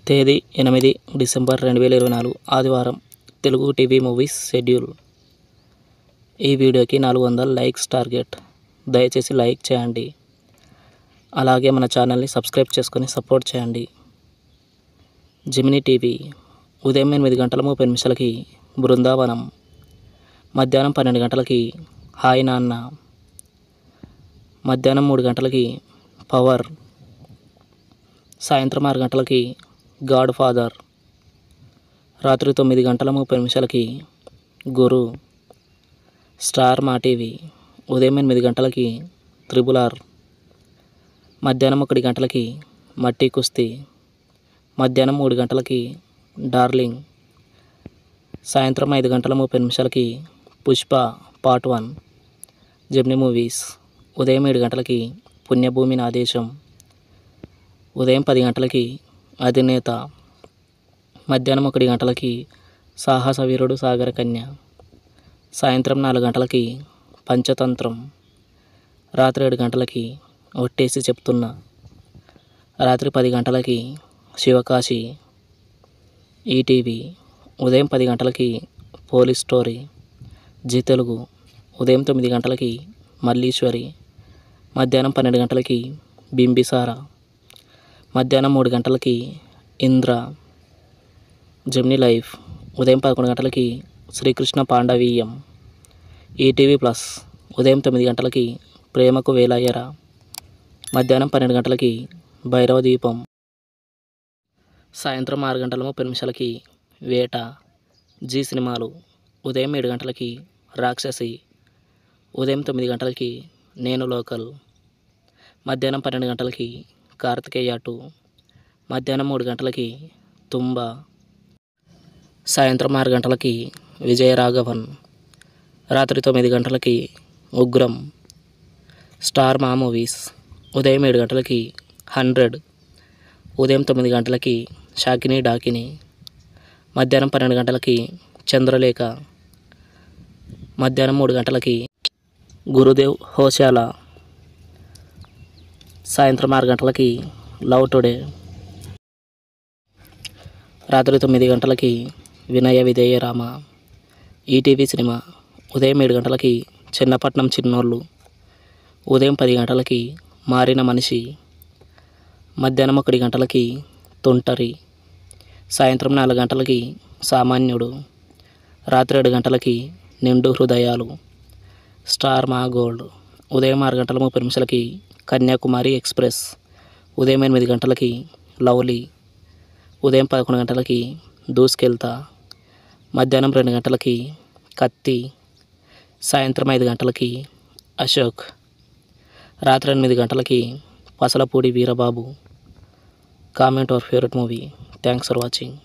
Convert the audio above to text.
తేదీ 8 డిసెంబర్ 2024 ఆదివారం. Telugu TV movies schedule. ఈ వీడియోకి 400 లైక్స్ టార్గెట్. దయచేసి లైక్ చేయండి. అలాగే మన ఛానల్ని సబ్స్క్రైబ్ చేసుకొని సపోర్ట్ చేయండి. జెమినీ టీవీ ఉదయం 8:30 బృందావనం, మధ్యాహ్నం 12 హాయ్ నాన్న, మధ్యాహ్నం 3 పవర్, సాయంత్రం 6 గాడ్ ఫాదర్, రాత్రి 9:30 గురు. స్టార్ మా టీవీ ఉదయం 8 త్రిబుల్ ఆర్, మధ్యాహ్నం 1 మట్టి కుస్తీ, మధ్యాహ్నం 3 డార్లింగ్, సాయంత్రం 5:30 పుష్ప పార్ట్ 1. జెమినీ మూవీస్ ఉదయం 7 పుణ్యభూమి నా దేశం, ఉదయం 10 అధినేత, మధ్యాహ్నం 1 సాహస వీరుడు సాగర కన్య, సాయంత్రం 4 పంచతంత్రం, రాత్రి 7 ఒట్టేసి చెప్తున్నా, రాత్రి 10 శివకాశి. ఈటీవీ ఉదయం 10 పోలీస్ స్టోరీ. జీ తెలుగు ఉదయం 9 మల్లీశ్వరి, మధ్యాహ్నం 12 బింబిసార, మధ్యాహ్నం 3 ఇంద్ర. జెమినీ లైఫ్ ఉదయం 11 శ్రీకృష్ణ పాండవీయం. ఈటీవీ ప్లస్ ఉదయం 9 ప్రేమకు వేలయ్యరా, మధ్యాహ్నం 12 భైరవ దీపం, సాయంత్రం 6:30 వేట. జీ సినిమాలు ఉదయం 7 రాక్షసి, ఉదయం 9 నేను లోకల్, మధ్యాహ్నం 12 కార్తికేయ 2, మధ్యాహ్నం 3 తుంబ, సాయంత్రం 6 విజయరాఘవన్, రాత్రి 9 ఉగ్రం. స్టార్ మా మూవీస్ ఉదయం 7 100, ఉదయం 9 షాకిని డాకిని, మధ్యాహ్నం 12 చంద్రలేఖ, మధ్యాహ్నం 3 గురుదేవ్ హోశాల, సాయంత్రం 6 లవ్ టుడే, రాత్రి 9 వినయ విధేయ రామ. ఈటీవీ సినిమా ఉదయం 7 చిన్నపట్నం చిన్నోళ్ళు, ఉదయం 10 మారిన మనిషి, మధ్యాహ్నం 1 తుంటరి, సాయంత్రం 4 సామాన్యుడు, రాత్రి 7 నిండు హృదయాలు. స్టార్ మా గోల్డ్ ఉదయం 6:30 కన్యాకుమారి ఎక్స్ప్రెస్, ఉదయం 8 లవ్లీ, ఉదయం 11 దూసుకెళ్తా, మధ్యాహ్నం 2 కత్తి, సాయంత్రం 5 అశోక్, రాత్రి 8 Pasalapudi Veerababu. Comment our favourite movie. Thanks for watching.